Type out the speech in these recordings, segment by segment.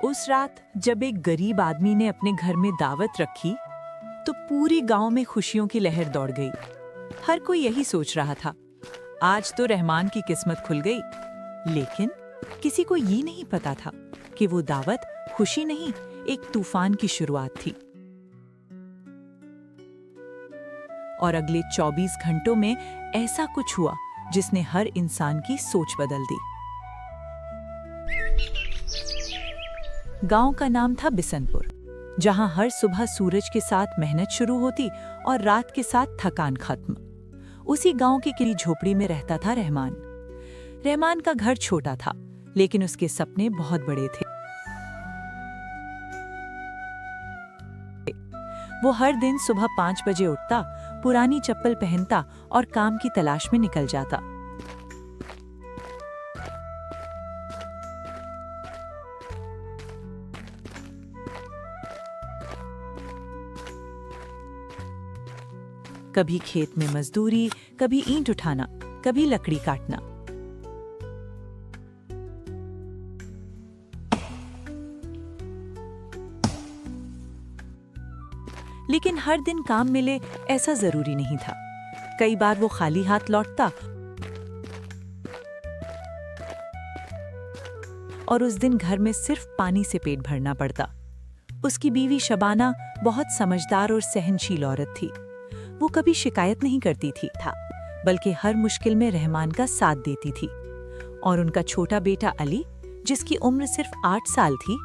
उस रात जब एक गरीब आदमी ने अपने घर में दावत रखी तो पूरी गांव में खुशियों की लहर दौड़ गई। हर कोई यही सोच रहा था, आज तो रहमान की किस्मत खुल गई। लेकिन किसी को ये नहीं पता था कि वो दावत खुशी नहीं, एक तूफान की शुरुआत थी। और अगले 24 घंटों में ऐसा कुछ हुआ जिसने हर इंसान की सोच बदल दी। गांव का नाम था बिसनपुर, जहां हर सुबह सूरज के साथ मेहनत शुरू होती और रात के साथ थकान खत्म। उसी गांव की किसी झोपड़ी में रहता था रहमान। रहमान का घर छोटा था, लेकिन उसके सपने बहुत बड़े थे। वो हर दिन सुबह 5 बजे उठता, पुरानी चप्पल पहनता और काम की तलाश में निकल जाता। कभी खेत में मजदूरी, कभी ईंट उठाना, कभी लकड़ी काटना। लेकिन हर दिन काम मिले ऐसा जरूरी नहीं था। कई बार वो खाली हाथ लौटता और उस दिन घर में सिर्फ पानी से पेट भरना पड़ता। उसकी बीवी शबाना बहुत समझदार और सहनशील औरत थी। वो कभी शिकायत नहीं करती थी बल्कि हर मुश्किल में रहमान का साथ देती थी। और उनका छोटा बेटा अली, जिसकी उम्र सिर्फ 8 साल थी,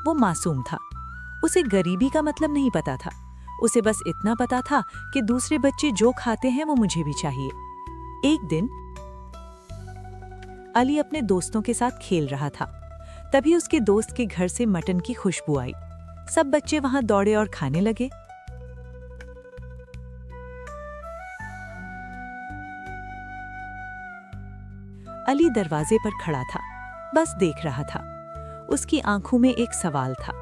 वो मासूम था। उसे गरीबी का मतलब नहीं पता था। उसे बस इतना पता था कि दूसरे बच्चे जो खाते हैं वो मुझे भी चाहिए। एक दिन अली अपने दोस्तों के साथ खेल रहा था। तभी उसके दोस्त के घर से मटन की खुशबू आई। सब बच्चे वहां दौड़े और खाने लगे। अली दरवाजे पर खड़ा था, बस देख रहा था। उसकी आंखों में एक सवाल था,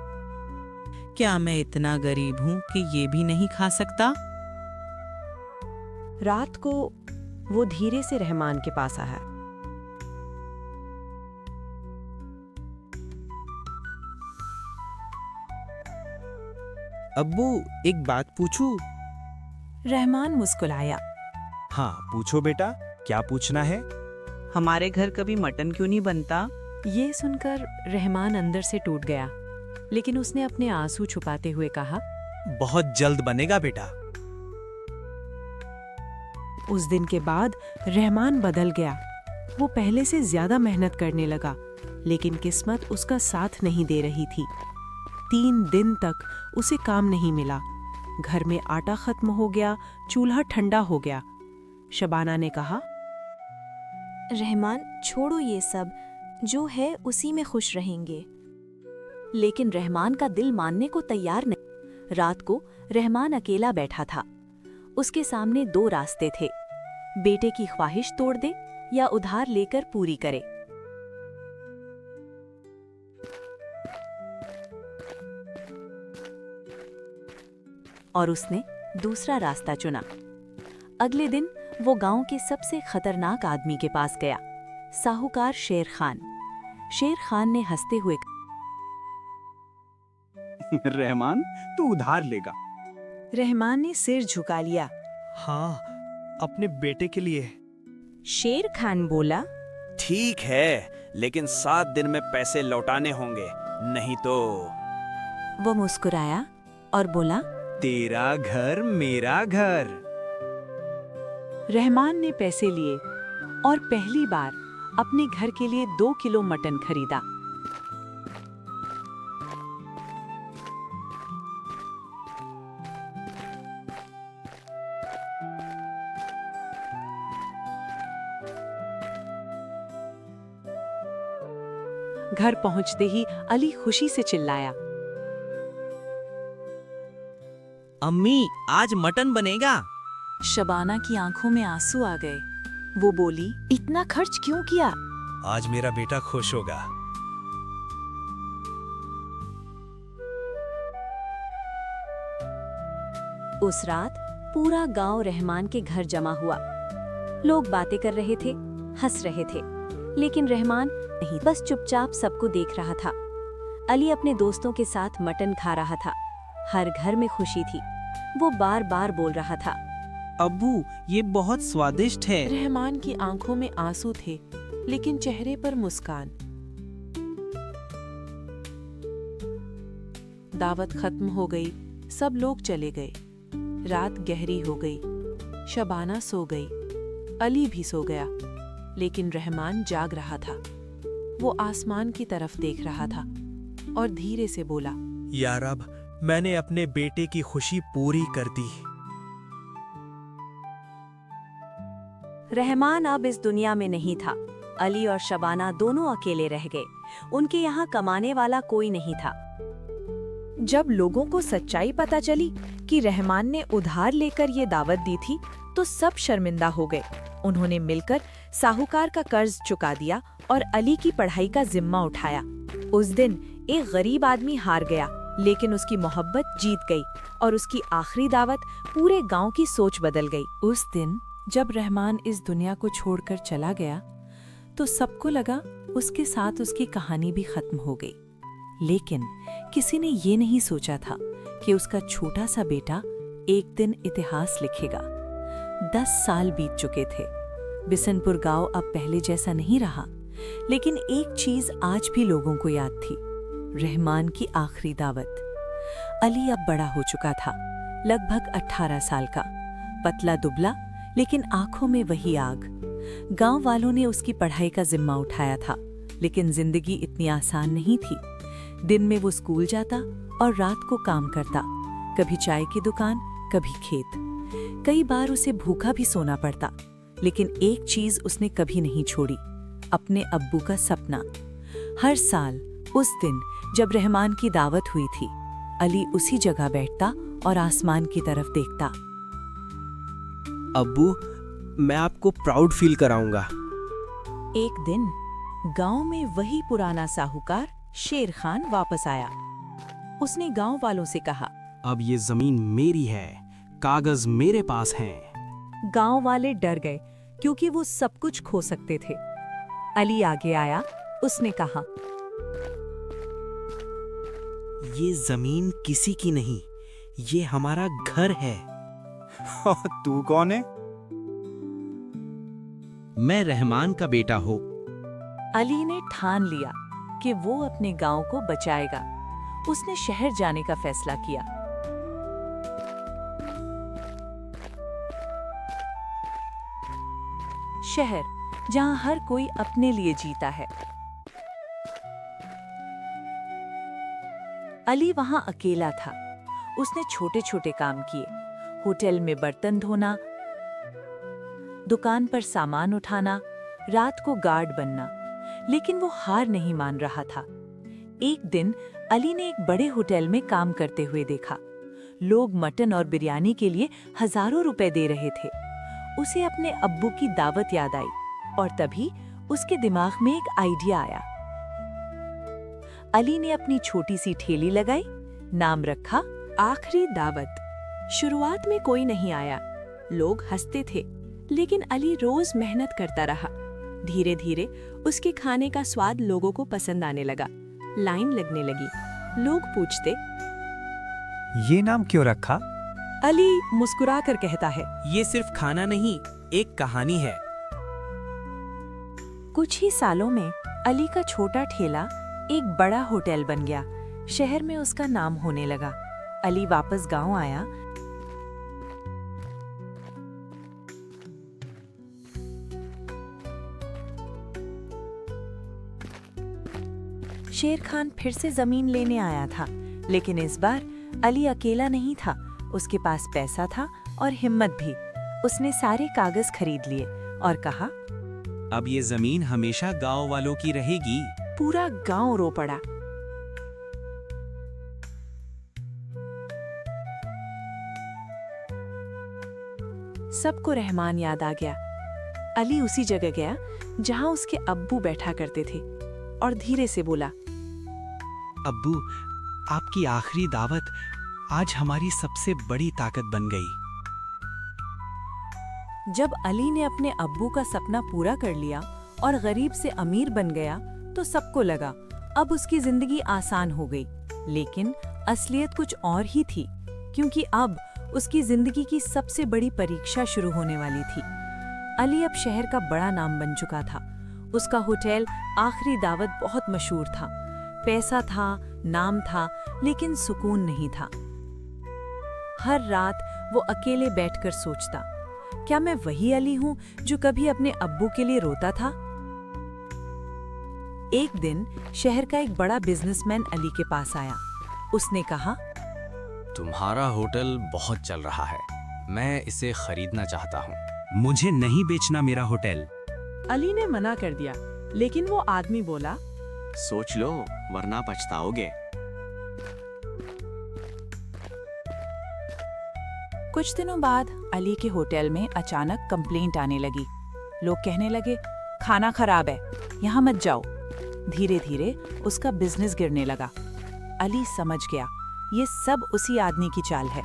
क्या मैं इतना गरीब हूँ कि ये भी नहीं खा सकता? रात को वो धीरे से रहमान के पास आया। अब्बू, एक बात पूछूं? रहमान मुस्कुराया। हाँ, पूछो बेटा, क्या पूछना है? हमारे घर कभी मटन क्यों नहीं बनता? ये सुनकर रहमान अंदर से टूट गया, लेकिन उसने अपने आंसू छुपाते हुए कहा, बहुत जल्द बनेगा बेटा। उस दिन के बाद रहमान बदल गया। वो पहले से ज्यादा मेहनत करने लगा, लेकिन किस्मत उसका साथ नहीं दे रही थी। 3 दिन तक उसे काम नहीं मिला। घर में आटा खत्म हो गया, चूल्हा ठंडा हो गया। शबाना ने कहा, रहमान, छोड़ो ये सब, जो है उसी में खुश रहेंगे। लेकिन रहमान का दिल मानने को तैयार नहीं। रात को रहमान अकेला बैठा था। उसके सामने 2 रास्ते थे, बेटे की ख्वाहिश तोड़ दे या उधार लेकर पूरी करे। और उसने दूसरा रास्ता चुना। अगले दिन वो गांव के सबसे खतरनाक आदमी के पास गया, साहूकार शेर खान। शेर खान ने हंसते हुए रहमान, तू उधार लेगा? रहमान ने सिर झुका लिया। हाँ, अपने बेटे के लिए। शेर खान बोला, ठीक है, लेकिन 7 दिन में पैसे लौटाने होंगे, नहीं तो। वो मुस्कुराया और बोला, तेरा घर मेरा घर। रहमान ने पैसे लिए और पहली बार अपने घर के लिए 2 किलो मटन खरीदा। घर पहुंचते ही अली खुशी से चिल्लाया, अम्मी, आज मटन बनेगा। शबाना की आंखों में आंसू आ गए। वो बोली, इतना खर्च क्यों किया? आज मेरा बेटा खुश होगा। उस रात पूरा गांव रहमान के घर जमा हुआ। लोग बातें कर रहे थे, हंस रहे थे, लेकिन रहमान नहीं, बस चुपचाप सबको देख रहा था। अली अपने दोस्तों के साथ मटन खा रहा था। हर घर में खुशी थी। वो बार बार बोल रहा था, अब्बू ये बहुत स्वादिष्ट है। रहमान की आंखों में आंसू थे, लेकिन चेहरे पर मुस्कान। दावत खत्म हो गई, सब लोग चले गए। रात गहरी हो गई। शबाना सो गई, अली भी सो गया, लेकिन रहमान जाग रहा था। वो आसमान की तरफ देख रहा था और धीरे से बोला, या रब, मैंने अपने बेटे की खुशी पूरी कर दी। रहमान अब इस दुनिया में नहीं था। अली और शबाना दोनों अकेले रह गए। उनके यहाँ कमाने वाला कोई नहीं था। जब लोगों को सच्चाई पता चली कि रहमान ने उधार लेकर ये दावत दी थी, तो सब शर्मिंदा हो गए। उन्होंने मिलकर साहूकार का कर्ज चुका दिया और अली की पढ़ाई का जिम्मा उठाया। उस दिन एक गरीब आदमी हार गया, लेकिन उसकी मोहब्बत जीत गई और उसकी आखिरी दावत पूरे गांव की सोच बदल गई। उस दिन जब रहमान इस दुनिया को छोड़कर चला गया, तो सबको लगा उसके साथ उसकी कहानी भी खत्म हो गई। लेकिन किसी ने ये नहीं सोचा था कि उसका छोटा सा बेटा एक दिन इतिहास लिखेगा। 10 साल बीत चुके थे। बिसनपुर गांव अब पहले जैसा नहीं रहा, लेकिन एक चीज आज भी लोगों को याद थी, रहमान की आखिरी दावत। अली अब बड़ा हो चुका था, लगभग 18 साल का, पतला दुबला, लेकिन आंखों में वही आग। गांव वालों ने उसकी पढ़ाई का जिम्मा उठाया था, लेकिन जिंदगी इतनी आसान नहीं थी। दिन में वो स्कूल जाता और रात को काम करता, कभी चाय की दुकान, कभी खेत। कई बार उसे भूखा भी सोना पड़ता, लेकिन एक चीज उसने कभी नहीं छोड़ी, अपने अब्बू का सपना। हर साल उस दिन जब रहमान की दावत हुई थी, अली उसी जगह बैठता और आसमान की तरफ देखता। अब्बू, मैं आपको प्राउड फील कराऊंगा। एक दिन गांव में वही पुराना साहूकार शेर खान वापस आया। उसने गांव वालों से कहा, अब ये जमीन मेरी है, कागज मेरे पास हैं। गांव वाले डर गए क्योंकि वो सब कुछ खो सकते थे। अली आगे आया, उसने कहा, ये जमीन किसी की नहीं, ये हमारा घर है। तू कौन है? मैं रहमान का बेटा हूँ। अली ने ठान लिया कि वो अपने गांव को बचाएगा। उसने शहर जाने का फैसला किया। शहर जहां हर कोई अपने लिए जीता है। अली वहां अकेला था। उसने छोटे छोटे काम किए, होटल में बर्तन धोना, दुकान पर सामान उठाना, रात को गार्ड बनना, लेकिन वो हार नहीं मान रहा था। एक दिन अली ने एक बड़े होटल में काम करते हुए देखा। लोग मटन और बिरयानी के लिए हजारों रुपए दे रहे थे। उसे अपने अब्बू की दावत याद आई और तभी उसके दिमाग में एक आइडिया आया। अली ने अपनी छोटी सी ठेली लगाई, नाम रखा आखिरी दावत। शुरुआत में कोई नहीं आया, लोग हंसते थे, लेकिन अली रोज मेहनत करता रहा। धीरे धीरे उसके खाने का स्वाद लोगों को पसंद आने लगा। लाइन लगने लगी। लोग पूछते, ये नाम क्यों रखा? अली मुस्कुराकर कहता है, ये सिर्फ खाना नहीं, एक कहानी है। कुछ ही सालों में अली का छोटा ठेला एक बड़ा होटल बन गया। शहर में उसका नाम होने लगा। अली वापस गांव आया। शेर खान फिर से जमीन लेने आया था, लेकिन इस बार अली अकेला नहीं था। उसके पास पैसा था और हिम्मत भी। उसने सारे कागज खरीद लिए और कहा, अब ये जमीन हमेशा गांव वालों की रहेगी। पूरा गांव रो पड़ा। सबको रहमान याद आ गया। अली उसी जगह गया जहां उसके अब्बू बैठा करते थे और धीरे से बोला, अब्बू, आपकी आखिरी दावत आज हमारी सबसे बड़ी ताकत बन गई। जब अली ने अपने अब्बू का सपना पूरा कर लिया और गरीब से अमीर बन गया, तो सबको लगा अब उसकी जिंदगी आसान हो गई, लेकिन असलियत कुछ और ही थी, क्योंकि अब उसकी जिंदगी की सबसे बड़ी परीक्षा शुरू होने वाली थी। अली अब शहर का बड़ा नाम बन चुका था। उसका होटल आखिरी दावत बहुत मशहूर था। पैसा था, नाम था, लेकिन सुकून नहीं था। हर रात वो अकेले बैठकर सोचता, क्या मैं वही अली हूं जो कभी अपने अब्बू के लिए रोता था? एक दिन शहर का एक बड़ा बिजनेसमैन अली के पास आया। उसने कहा, तुम्हारा होटल बहुत चल रहा है, मैं इसे खरीदना चाहता हूँ। मुझे नहीं बेचना मेरा होटल। अली ने मना कर दिया, लेकिन वो आदमी बोला, सोच लो वरना पछताओगे। कुछ दिनों बाद अली के होटल में अचानक कंप्लेंट आने लगी। लोग कहने लगे, खाना खराब है, यहाँ मत जाओ। धीरे धीरे उसका बिजनेस गिरने लगा। अली समझ गया, ये सब उसी आदमी की चाल है।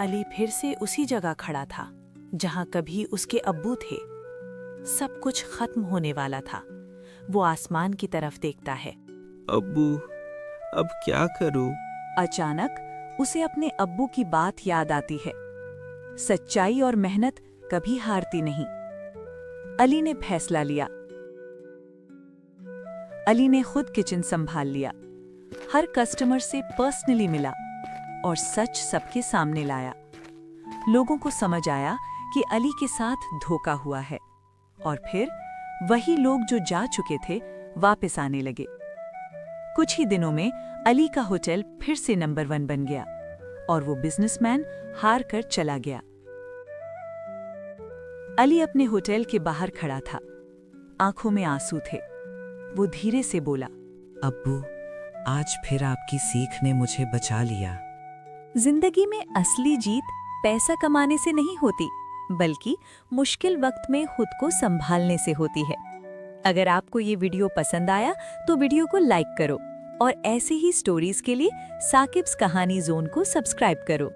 अली फिर से उसी जगह खड़ा था, जहां कभी उसके अब्बू थे। सब कुछ खत्म होने वाला था। वो आसमान की तरफ देखता है। अब्बू, अब क्या करूं? अचानक उसे अपने अब्बू की बात याद आती है। सच्चाई और मेहनत कभी हारती नहीं। अली ने फैसला लिया। अली ने खुद किचन संभाल लिया, हर कस्टमर से पर्सनली मिला और सच सबके सामने लाया। लोगों को समझ आया कि अली के साथ धोखा हुआ है, और फिर वही लोग जो जा चुके थे वापस आने लगे। कुछ ही दिनों में अली का होटल फिर से नंबर 1 बन गया और वो बिजनेसमैन हार कर चला गया। अली अपने होटल के बाहर खड़ा था, आंखों में आंसू थे। वो धीरे से बोला, अब्बू, आज फिर आपकी सीख ने मुझे बचा लिया। जिंदगी में असली जीत पैसा कमाने से नहीं होती, बल्कि मुश्किल वक्त में खुद को संभालने से होती है। अगर आपको ये वीडियो पसंद आया तो वीडियो को लाइक करो और ऐसे ही स्टोरीज के लिए साकिब्स कहानी जोन को सब्सक्राइब करो।